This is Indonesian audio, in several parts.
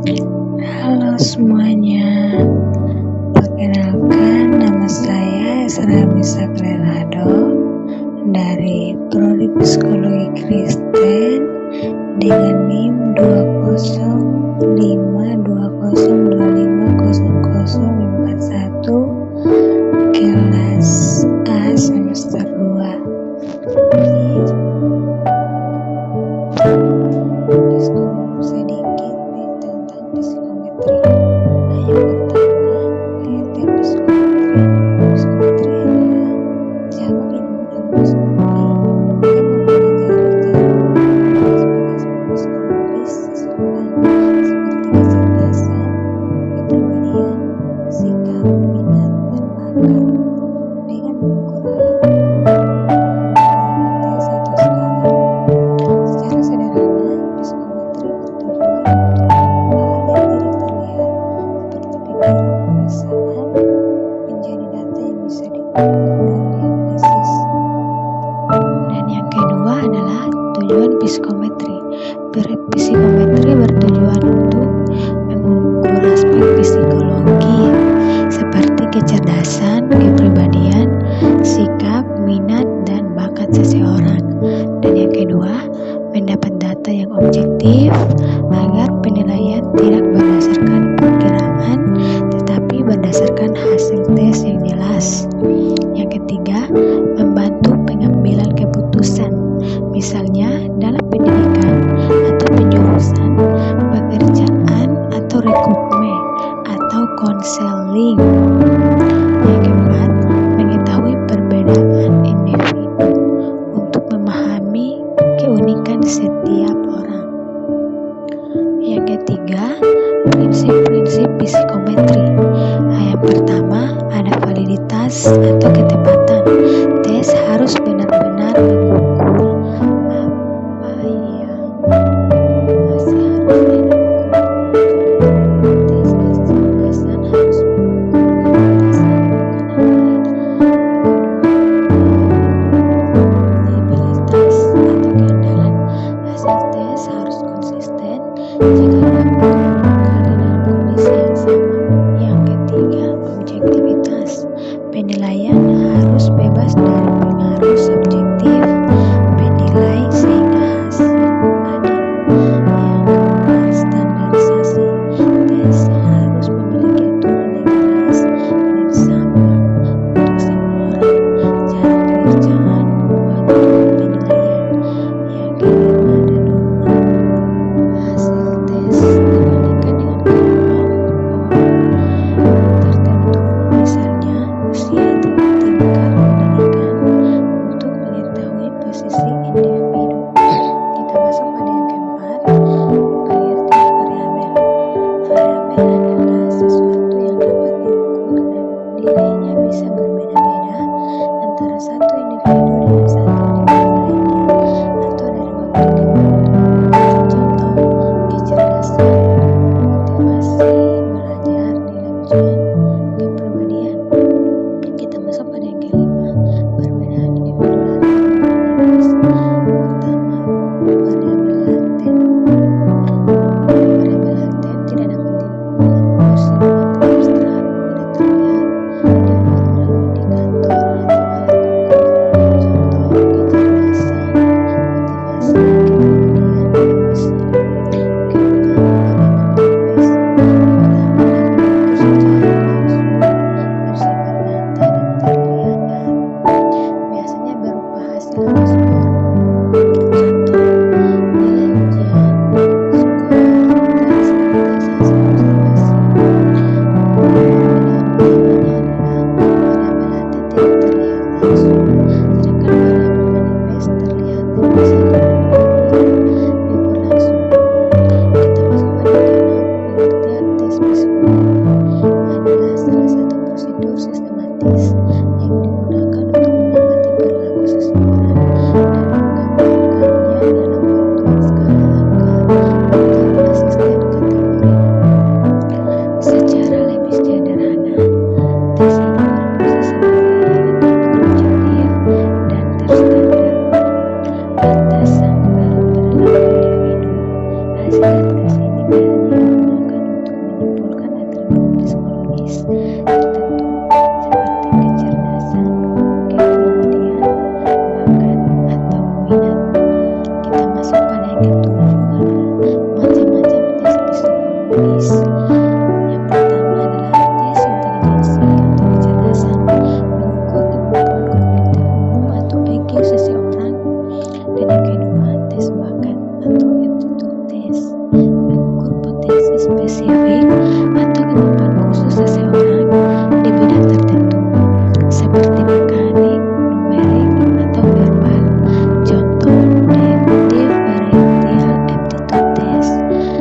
Halo semuanya, perkenalkan nama saya Esra Klerado dari Prodi Psikologi Kristen dengan NIM 20520250041 kelas A semester 2. Diskus sedikit nih tentang psikometri. Yang pertama, pengertian psikometri. Psikometri adalah cabang ilmu dalam psikologi yang mempelajari cara aspek-aspek psikologis seseorang seperti kecerdasan, kepribadian, sikap, minat, dan bakat dengan mengukur alat tes atau skala. Secara sederhana, psikometri bertujuan untuk hal yang tidak terlihat seperti pikiran, perasaan menjadi data yang bisa diukur dan dianalisis. Dan yang kedua adalah tujuan psikometri. Psikometri bertujuan untuk mengukur aspek psikologi seperti kecerdasan, kepribadian, sikap, minat, dan bakat seseorang. Dan yang kedua, mendapat data yang objektif agar penilaian tidak berdasarkan perkiraan tetapi berdasarkan hasil tes yang jelas. Yang ketiga, membantu pengambilan keputusan, misalnya dalam pendidikan atau penjurusan, pekerjaan atau rekrutmen atau konseling. Yang keempat, mengetahui perbedaan individu untuk memahami keunikan setiap orang. Yang ketiga, prinsip-prinsip psikometri. Yang pertama, ada validitas atau ketepatan. Tes harus benar-benar mengukur apa yang seharusnya diukur. Tes kecerdasan harus mengukur kecerdasan, bukan kredibilitas atau keandalan. Hasil tes harus konsisten jika dilakukan kali dalam kondisi yang sama. Yang ketiga, objektivitas. Penilaian harus bebas dari pengaruh subjektif penilai sehingga hasil adil. Yang keempat, standarisasi. Tes harus memiliki aturan yang jelas dan sama untuk semua orang. Cara kerjaan buat penilaian. Yang kelima, ada norma. Hasil tes spesifik atau kemampuan khusus seseorang di bidang tertentu, seperti mekanik, numerik, atau verbal. Contoh, differential aptitude test.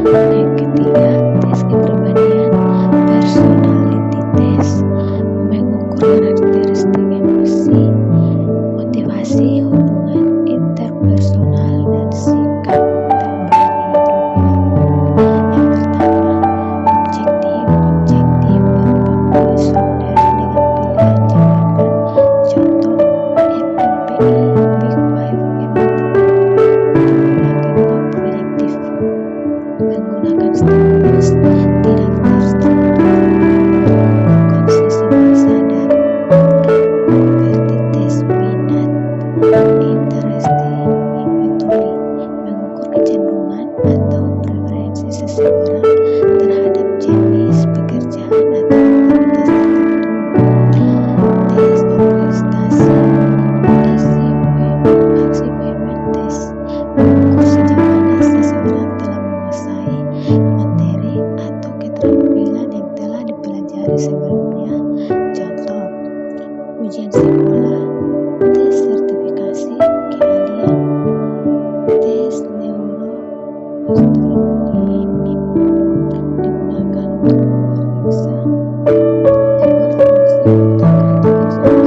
Yang ketiga, tes kepribadian, personality test, mengukur karakteristik emosi, motivasi, hubungan interpersonal, dan sikap dalam berkehidupan. Yang pertama, objektif berupa kuis sonder dengan pilihan jawaban. Contoh, MMPI, Big Five, digunakan non-prediktif, menggunakan stimulus tidak terstruktur, melakukan sesi bawah sadar. Vertites minat, interesting inventory, mengukur kecenderungan atau preferensi seseorang terhadap jenis pekerjaan atau aktivitas tertentu. Tes prestasi, achievement test, mengukur sejauh mana seseorang telah menguasai materi atau keterampilan yang telah dipelajari sebelumnya. Contoh, ujian sekolah, tes sertifikasi keahlian, tes neurohistologi digunakan untuk memeriksa ekor fungsi otak atau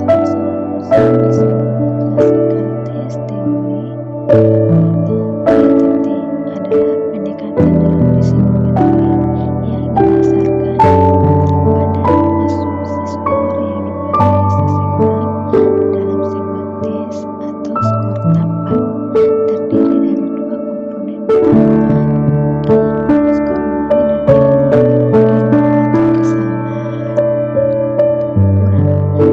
seseorang tes klasik classical test teori. PTT adalah pendekatan dalam psikologi yang didasarkan pada asumsi skor yang dimiliki seseorang dalam sebuah tes atau skor tampak, terdiri dari dua komponen utama, skor murni dan error atau kesalahan ukuran.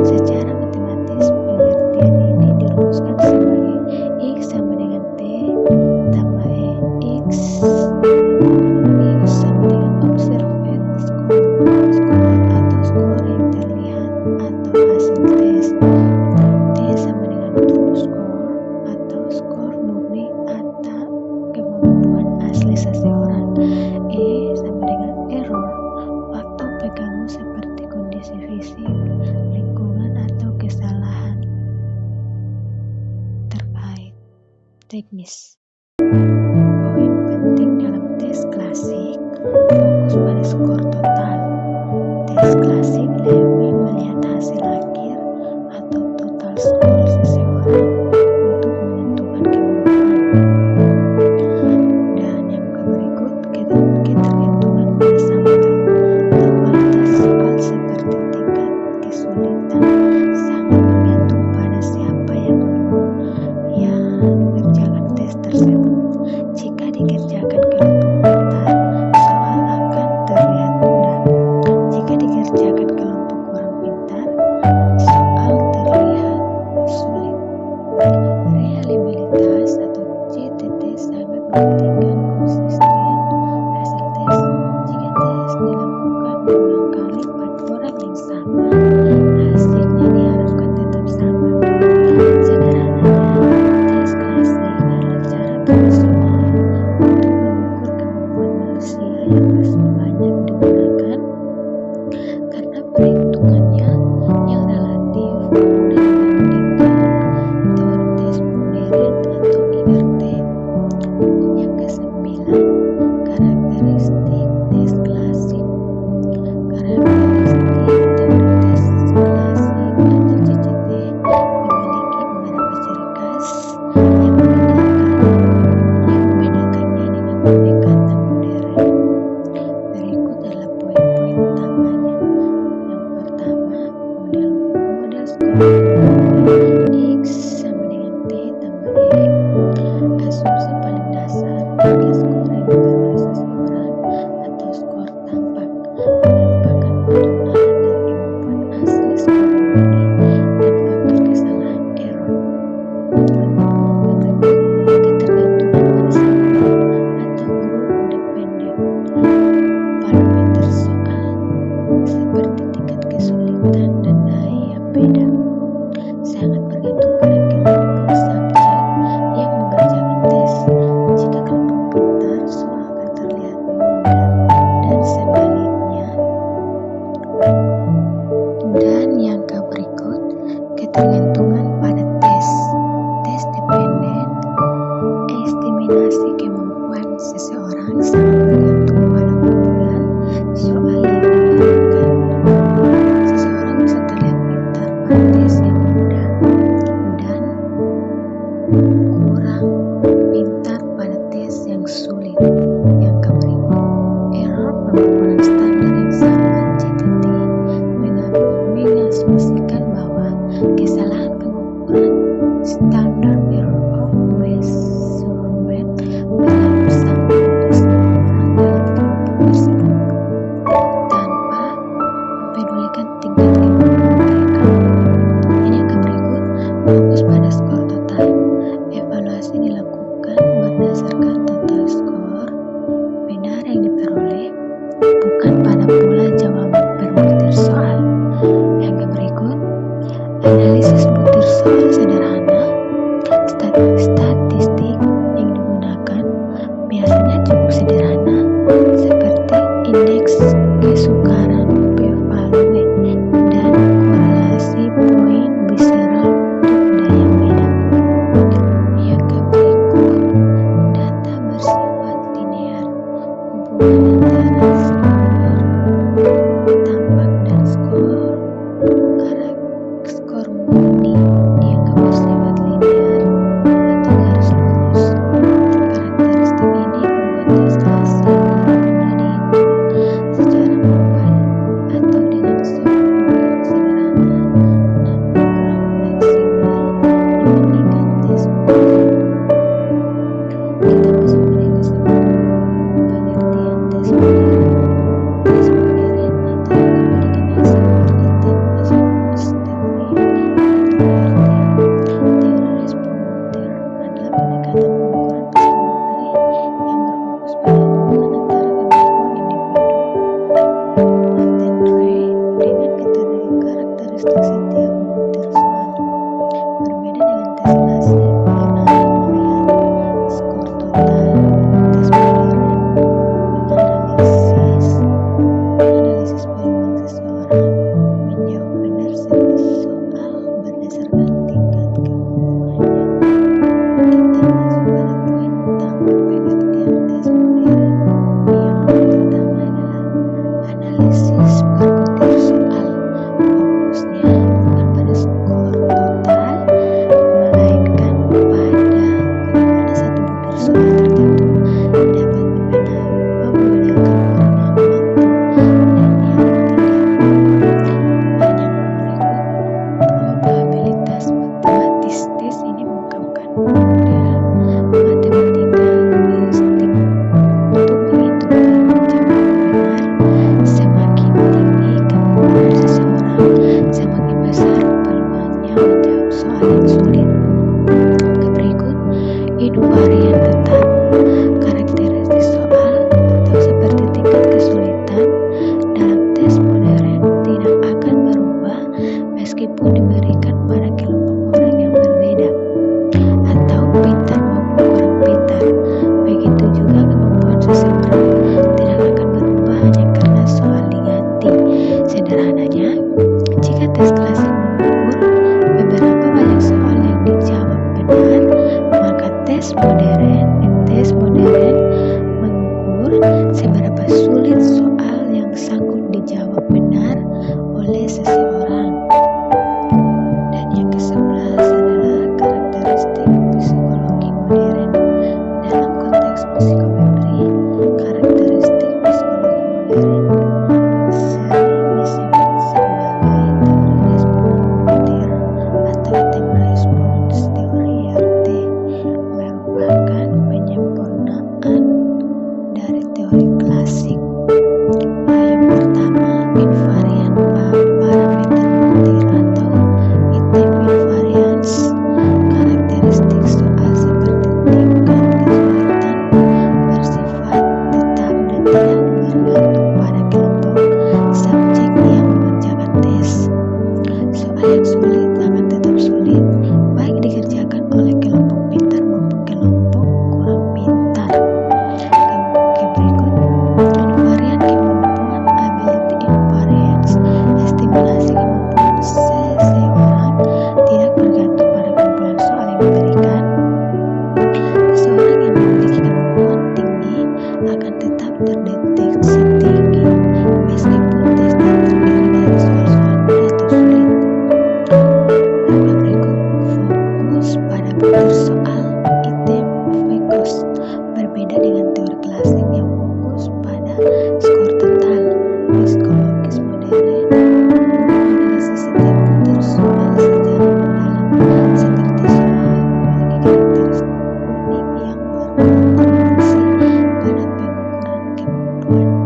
Secara matematis, pengertian ini dirumuskan sebagai X sama dengan T tambah E. X sama dengan observed score atau skor yang terlihat atau hasil tes. T sama dengan true score atau skor murni atau kemampuan asli seseorang. E sama dengan error, faktor pengganggu seperti kondisi fisik, lingkungan, atau kesalahan terkait teknis. Poin penting dalam tes klasik, fokus pada skor total. Tes klasik lebih melihat hasil akhir atau total skor seseorang untuk menentukan kemampuan. Dan yang berikut, ketergantungan pada sampel. Kualitas soal seperti tingkat kesulitan sangat bergantung pada siapa yang mengerjakan tes tersebut. Jika dikerjakan kelompok pintar, soal akan terlihat kesukaran P-value, dan korelasi poin biseral untuk daya beda. Yang berikut, data bersifat linear. Hubungan antara skor tampak dan skor murni dianggap bersifat linear atau garis lurus. Karakteristik ini membuat tes klasik mudah dihitung secara manual atau dengan software sederhana, namun kurang fleksibel dibandingkan tes modern. Kita masuk pada yang ke-10, pengertian tes modern. Tes modern atau yang lebih dikenal sebagai item response theory atau IRT. Teori respon modern adalah pendekatan pengukuran psikometri yang berfokus pada hubungan antara kemampuan individu latent ray dengan karakteristik setiap butir soal. Berbeda dengan tes klasik yang hanya melihat skor total, tes modern menganalisis peluang seseorang menjawab benar sebuah soal berdasarkan tingkat kemampuannya. Kita masuk pada poin utama pengertian tes modern. Yang pertama adalah analisis per butir soal. Fokusnya bukan pada skor total, melainkan pada bagaimana satu butir soal tertentu dapat membedakan orang yang mampu dan yang tidak. Banyak berikut probabilitas matematis. Tes ini mengungkapkan model matematika heuristik untuk menghitungkan jawaban benar. Semakin tinggi kemampuan seseorang, semakin besar peluangnya menjawab soal yang sulit. Berikut invarian tetap. Karakteristik soal atau seperti tingkat kesulitan dalam tes modern tidak akan berubah meskipun diberikan pada kelompok orang yang berbeda atau pintar maupun kurang pintar. Begitu juga kemampuan seseorang tidak akan berubah hanya karena soal diganti. Sederhananya, jika tes klasik mengukur beberapa banyak soal yang dijawab benar, maka tes modern mengukur seberapa sulit soal yang sanggup dijawab benar oleh seseorang. Dan yang ke-11 adalah karakteristik psikologi modern. Dalam konteks psikometri, karakteristik psikologi modern sering disebut sebagai teori respon butir atau item response theory IRT, merupakan penyempurnaan dari teori klasik. Yang pertama, invarian parameter butir atau item invariance. Karakteristik soal seperti tingkat kesulitan bersifat tetap dan tidak bergantung pada kelompok subjek yang mengerjakan tes. Soal yang sulit akan tetap sulit, baik dikerjakan oleh kelompok pintar maupun kelompok kurang pintar. Berikut invarian kemampuan ability invariance. Estimasi kemampuan seseorang tidak bergantung pada kumpulan soal yang diberikan. Seseorang yang memiliki kemampuan tinggi akan tetap terdeteksi tinggi meskipun tesnya terdiri dari soal-soal mudah atau sulit. Berikut fokus pada butir soal item focus. Berbeda dengan teori klasik yang fokus pada skor total, psikologis modern menganalisis setiap butir soal secara mendalam. Seperti soal memiliki karakteristik unik yang berkontribusi pada pengukuran kemampuan